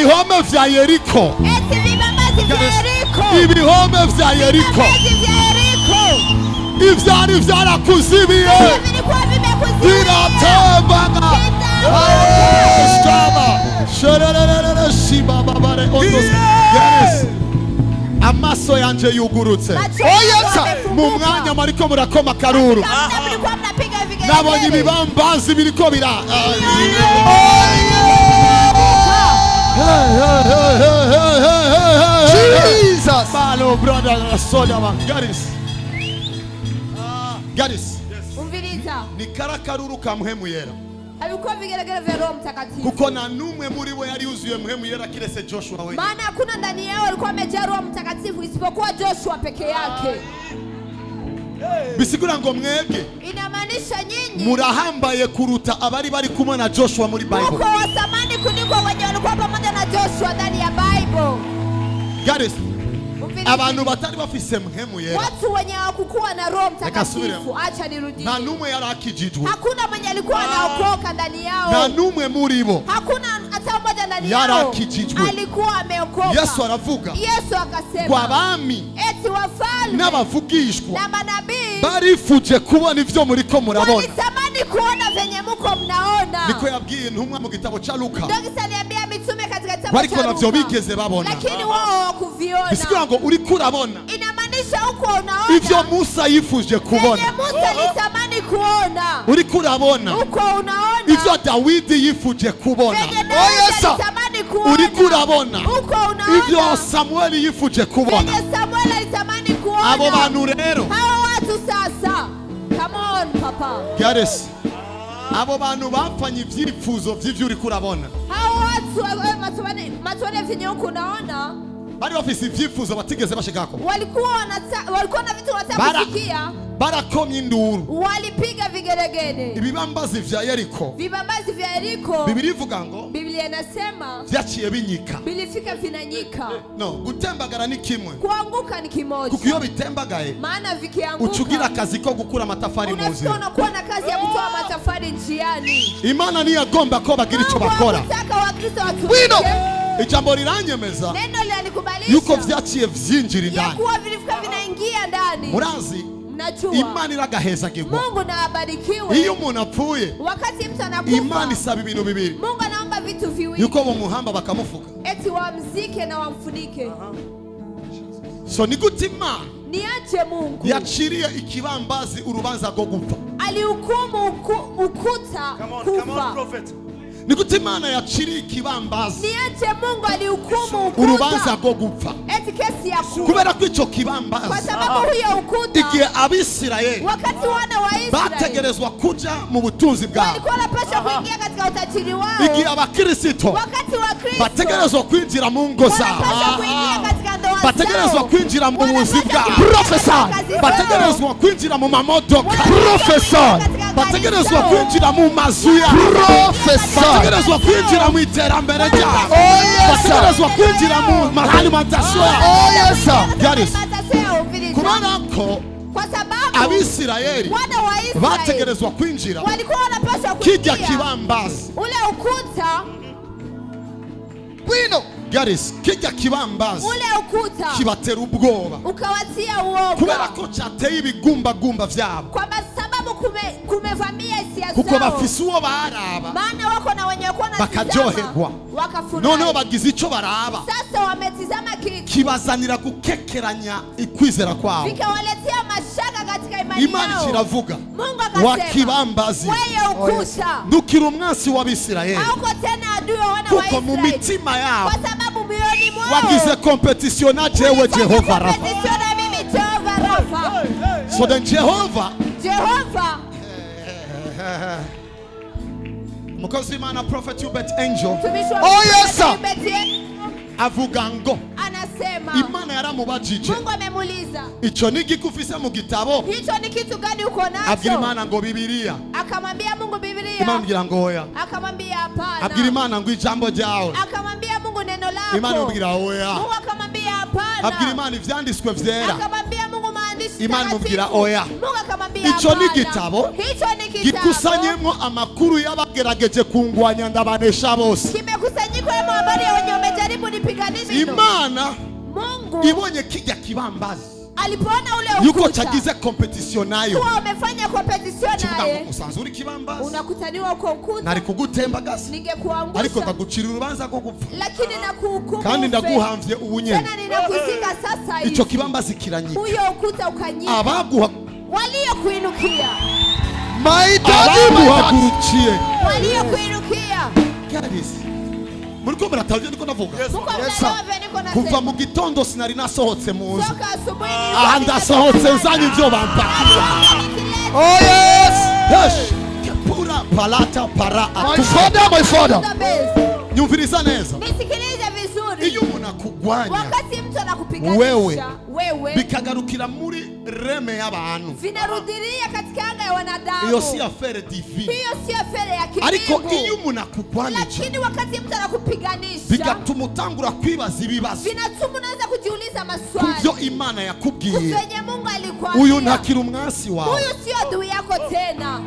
ibihome vya Yeriko, ibihome vya Yeriko ivyari vyarakuzibiye biratembaga. Amaso yanje yugurutse mu mwanya mariko murakoma karuru, nabonye ibibambazi biriko bira Jesus. Malo brother soda man. Gadis. Umviriza. Ni karakaruru ka mpemu yera. Alikuwa vigelegele vya Roho Mtakatifu. Kuko na numwe muri bo yari yuzuye mpemu yera kirese Joshua wewe. Maana hakuna ndani yao alikuwa amejaa Roho Mtakatifu isipokuwa Joshua peke yake. Bisigura ngo mwebwe. Inamaanisha nyinyi murahambaye kuruta abari bari kumwe na Joshua muri Bible. Uko wasamani kuliko wenye walikuwa pamoja na Joshua ndani ya Bible. Gadis. Abantu batari bafise mpemu yera. Watu wenye hawakuwa na Roho Mtakatifu. Acha nirudie. Na numwe yarakijijwe. Hakuna mwenye alikuwa anaokoka ndani yao. Na numwe muri bo. Hakuna hata mmoja ndani yao. Yarakijijwe. Alikuwa ameokoka. Yesu aravuga. Yesu akasema. Kwa bami. Eti wafalme. N'abavugishwa. Na manabii. Barifuje kubona ivyo muriko murabona. Walitamani kuona venye muko mnaona. Niko yabwiye intumwa mu gitabo cha Luka. Ndio aliambia mitume katika kitabu cha Luka. Bariko navyo bigeze babona. Lakini wao hawakuviona. Bisigura ngo uriko urabona. Inamaanisha uko unaona. Ivyo Musa yifuje kubona. Venye Musa alitamani kuona. Uriko urabona. Uko unaona. Ivyo Dawidi yifuje kubona. Yes. Alitamani kuona. Uriko urabona. Uko unaona. Ivyo Samueli yifuje kubona. Venye Samueli alitamani kuona. Abo bantu rero. Hao watu sasa. Come on papa. Gares. Abo bantu bapfanye ivyifuzo vy'ivyo uriko urabona. Hao watu matone venye uko unaona. Bari bafise ivyifuzo batigeze bashikako. Walikuwa na vitu watakusikia. Barakomye induru. Walipiga vigelegele. Ibibambazi vya Yeriko. Vibambazi vya Yeriko. Biblia ivuga ngo. Biblia inasema. Vyaciye binyika. Bilifika vinanyika. No, gutembagara ni kimwe. Kuanguka ni kimoja. Kuko iyo bitembagaye. Maana vikianguka. Ucugira akazi ko gukura amatafari mu nzira. Unakuwa na kazi ya kutoa matafari njiani. Imana niyo agomba ko bagira ico bakora. Unataka Wakristo watu. Ijambo riranyemeza. Neno linanikubalisha. Yuko vyaciye vyinjira ndani. Yakuwa vilifika vinaingia ndani. Murazi. Mnajua. Imana iragahezagirwa. Mungu na abarikiwe. Iyo umuntu apfuye. Wakati mtu anakufa. Imana isaba ibintu bibiri. Mungu anaomba vitu viwili. Yuko mu muhamba bakamufuka. Eti wamzike na wamfunike. So ni gute Imana niache Mungu yaciriye ikibambazi urubanza rwo gupfa. Alihukumu ukuta kufa. Ni gute Imana yaciriye ikibambazi. Niache Mungu alihukumu ukuta urubanza rwo gupfa. Eti kesi ya kufa. Kubera ko ico kibambazi. Kwa sababu huyo ukuta. Igihe Abisirayeli. Wakati wana wa Israeli. Bategerezwa kuja mu butunzi bwabo. Walikuwa wanapaswa kuingia katika utajiri wao. Igihe abakristo. Wakati wa Kristo. Bategerezwa kwinjira mu ngo zao. Wanapaswa kuingia katika ndoa zao. Bategerezwa kwinjira mu buzi bwabo. Professor. Bategerezwa kwinjira mu mamodoka. Professor. Bategerezwa kwinjira mu mazu ya. Professor. Bategerezwa kwinjira mu iterambere ryabo. Bategerezwa kwinjira mu alimentation. Kubera ko kwa sababu Abisirayeli wana wa Israeli bategerezwa kwinjira walikuwa wanapaswa kuingia kijya kibambazi ule ukuta wino garis kijya kibambazi ule ukuta kibatera ubwoba ukawatia uoga kubera ko cyateye ibigumbagumba vyabo kwa sababu kumevamia hisia zao kuko bafise uwo baraba maana wako na wenye wako na bakajoherwa wakafurahi noneho bagize ico baraba sasa wametizama kibazanira gukekeranya ikwizera kwao vikawaletea mashaka katika imani yao. Imana kiravuga Mungu akasema wakibambazi wewe ukuta ndukira umwansi w'Abisirayeli hauko tena adui wa wana wa Israeli kuko mu mitima yao kwa sababu mioyoni mwao wagize competition na jewe Jehova Rafa. Competition na mimi Jehova Rafa. So then Jehova mukozi Imana prophet Hubert Angel yes sir avuga ngo anasema Imana yaramubajije Mungu amemuuliza ico ni gikufise mu gitabo hicho ni kitu gani uko nacho abwira Imana ngo Bibiliya akamwambia Mungu Biblia Imana mbwira ngo oya akamwambia hapana abwira Imana ngo ijambo ryawe akamwambia Mungu neno lako Imana mbwira oya Mungu akamwambia hapana abwira Imana ivyanditswe vyera akamwambia Mungu maandishi Imana mbwira oya Mungu akamwambia hapana ico ni gitabo gikusanyemo amakuru y'abagerageje kungwanya ndabanesha bose kimekusanyiko ya habari ya wenye Imana Mungu ibonye kijya kibambazi alipoona ule yuko ukuta chagize competition nayo kuwa umefanya competition naye, usanzuri kibambazi unakutaniwa uko ukuta, nari kugutemba gasi ningekuangusha, ariko ndagucira urubanza rwo gupfa, lakini nakuhukumu kandi ndaguhamvye ubunye, tena ninakuzika sasa hivi. Ico kibambazi kiranyika, huyo ukuta ukanyika, abaguha waliokuinukia, abaguhagurukiye, waliokuinukia. Muriko muratavye niko navuga. Kuva mu gitondo sinari nasohotse mu nzu, Soka asubuhi aha ndasohotse nzanye ivyo bampakiye. Oh yes, yes. Pura palata para atufoda my father. Nyumviriza neza. Nisikilize vizuri. Iyo umuntu akugwanya, wakati mtu anakupiganisha wewe bikagarukira muri reme y'abantu, vinarudilia katika anga ya wanadamu. Iyo si affaire divine. Hiyo si affaire ya kimungu. Ariko iyo umuntu akugwanya, lakini wakati mtu anakupiganisha, bigatuma utangura kwibaza ibibazo, vinatuma unaanza kujiuliza maswali kubyo Imana yakubwiye. Kwenye Mungu alikwambia, uyu ntakiri umwasi wawe, huyu sio adui yako tena,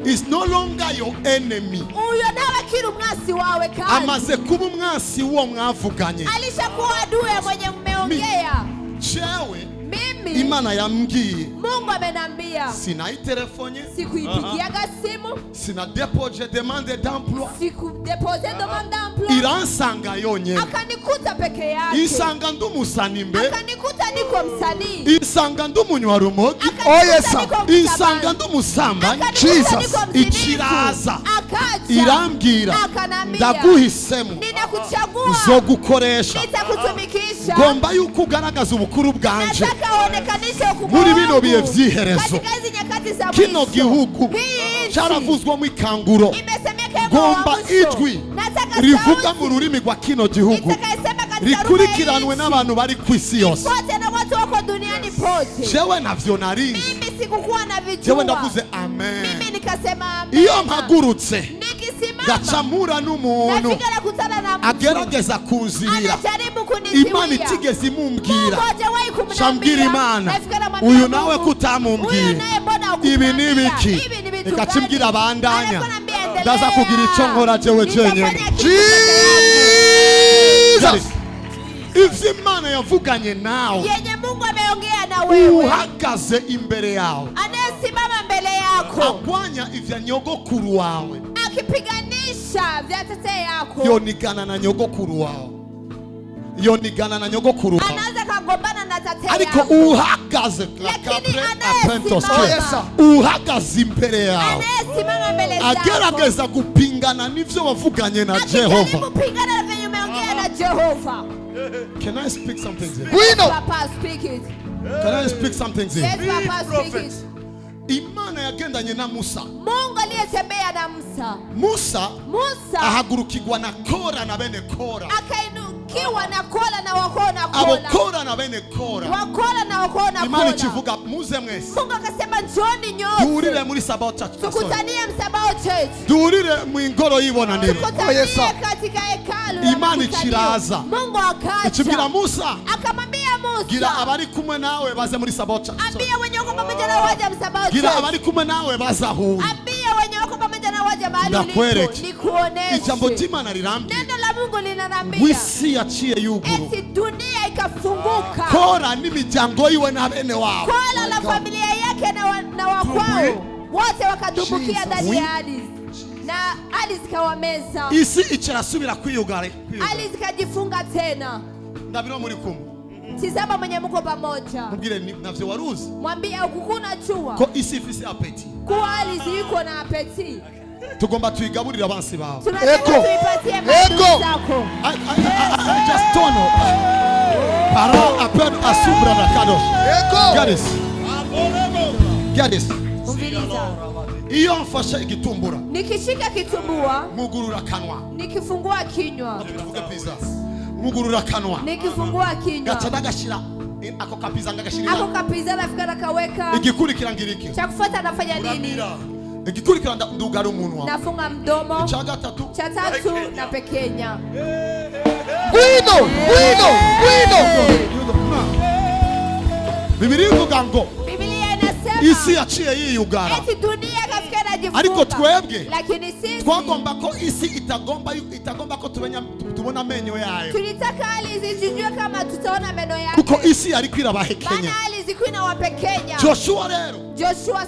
is no longer your enemy. Huyo nawe kiri umwasi wawe kandi amaze kuba umwasi uwo mwavuganye, alishakuwa adui mwenye mmeongea. Jewe mimi Imana yambwiye, Mungu amenambia, sinaitelefonye, sikuipigiaga simu, sina depoje demande d'emploi, sikudepose demande d'emploi, iransanga yonyene, akanikuta peke yake, isanga ndumusanyi mbe, akanikuta niko msanii, isanga ndumunywa rumogi, isanga ndumusambanyi, Jesus ikiraza irambwira, ndaguhisemo, ninakuchagua, nzogukoresha, nitakutumikisha, ngomba yuko ugaragaza ubukuru bwanje muri muri bino bihe vyiherezo. Kino gihugu caravuzwa mu ikanguro, ngomba ijwi rivuga mu rurimi rwa kino gihugu rikurikiranwe n'abantu bari ku isi yose. Jewe navyo narinzi, jewe ndavuze amen. Iyo mpagurutse gacamura n'umuntu agerageza kunzirira, Imana itigeze imumbwira, shambwira Imana uyu nawe kutamumbwira ibi nibiki, ikacimbwira abandanya, ndaza kugira ico nkora jewe jenyene. Jesus, ivyo Imana yavuganye nawe, yenye Mungu ameongea na wewe, uhagaze imbere yawe, anayesimama mbele yako, agwanya ivya nyogokuru wawe, akipiganisha vya tete yako, yonigana na nyogokuru wawe, yonigana na nyogokuru wawe, anaanza kagombana na tete yako, ariko uhagaze, lakini uhagaze imbere yawe, anayesimama mbele zako, agerageza kupingana n'ivyo wavuganye na Jehova. Kupingana na venye umeongea na Jehova. Can I speak something here? Yes, Papa, speak it. Can I speak something here? Yes, Papa, speak it. Imana yagendanye na Musa. Mungu aliyetembea na Musa. Musa ahagurukirwa na Kora na bene Kora. Akainukiwa na Kora na wakona Kora. Abo Kora na bene Kora. Wakora na wakona Kora. Imana ikivuga muze mwese. Mungu akasema njoni nyote. Duhurire muri Sabaoth Church. Tukutanie Sabaoth Church. Duhurire mu ingoro y'ibonaniro. Tukutanie katika hekalu. Imana ikiraza. Mungu akaja. Ikibwira Musa. Akamwambia Musa, gira abari kumwe nawe baze muri Sabaoth Church. ambia wenye wako pamoja na waje Sabaoth Church. Gira abari kumwe nawe bazahure. Ambia wenye wako pamoja na waje mahali ulipo. Nikuoneshe. Ijambo ry'Imana rirambye. Neno la Mungu linanambia. Wisi yaciye yuguru. Eti dunia ikafunguka. Kora n'imiryango yiwe na bene wao. Kora la familia yake na wakwao. Wote wakadumbukia ndani ya ardhi. Na ardhi zikawameza. Isi ikirasubira kwiyugara. Ardhi zikajifunga tena. Ndabiro muri kumwe. Tizama mwenye mko pamoja. Mubwire navyo waruzi. Mwambie ukukuna chua. Ko isi ifise apeti. Kuwa ardhi yuko na apeti. Tugomba tuyigaburira abansi bawe. Eko. Eko. I just don't know. Para apen asubra na kado. Eko. Get this. Iyo mfashe igitumbura. Nikishika kitumbua. Mugurura kanwa. Nikifungua kinywa. Tuvuge pizza. Mugurura kanwa. Nikifungua kinywa. Gatada gashira. Ako kapiza ngagashirira. Ako kapiza nafika nakaweka. Igikurikira ngiriki. Cha kufuata nafanya nini? Igikurikira ndugara umunwa. Nafunga mdomo. Cha gatatu. Cha tatu na pekenya. Guido. Biblia ivuga ngo Biblia inasema isi yaciye yiyugara. Eti dunia kafikira ariko twebwe lakini sisi twagomba ko isi itagomba ko tubona amenyo yayo. tulitaka hali zisijue kama tutaona meno yake, kuko isi yari kwirabahekenya. maana hali zilikuwa inawapekenya. Joshua rero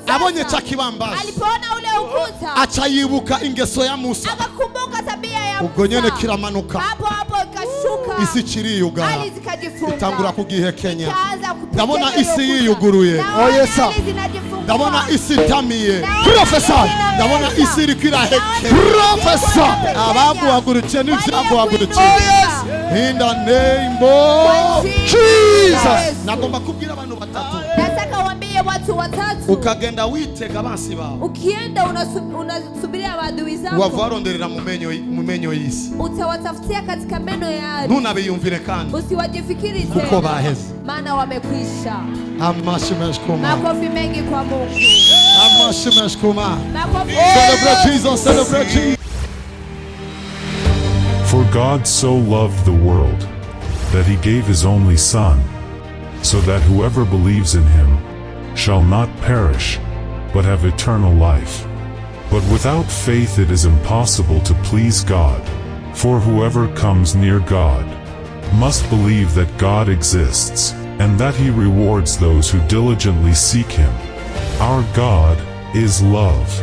abonye cha kibambazi, alipoona ule ukuta acha yibuka ingeso ya Musa, akakumbuka tabia ya Musa. ubwo nyene kiramanuka, hapo ikashuka, isi kiriyuga, hali zikajifunga, itangura kugihekenya. ndabona isi yiyuguruye, ndabona isi itamiye, ndabona isi iri kwirahekenya. Abaguhagurukiye n'ivyaguhagurukiye, in the name of Jesus. Nagomba kubwira abantu batatu, nataka uambie watu watatu, ukagenda witega abansi bawe, ukienda unasubiria maadui zako, wavaronderera mu menyo y'isi, utawatafutia katika meno ya ardhi. Ntunabiyumvire kandi usiwajifikiri tena, kuko baheze, maana wamekwisha. Amashi menshi kuma, makofi mengi kwa Mungu, amashi menshi kuma. Celebrate Jesus, celebrate Jesus. For God so loved the world, that he gave his only Son, so that whoever believes in him shall not perish, but have eternal life. But without faith it is impossible to please God, for whoever comes near God must believe that God exists, and that he rewards those who diligently seek him. Our God is love.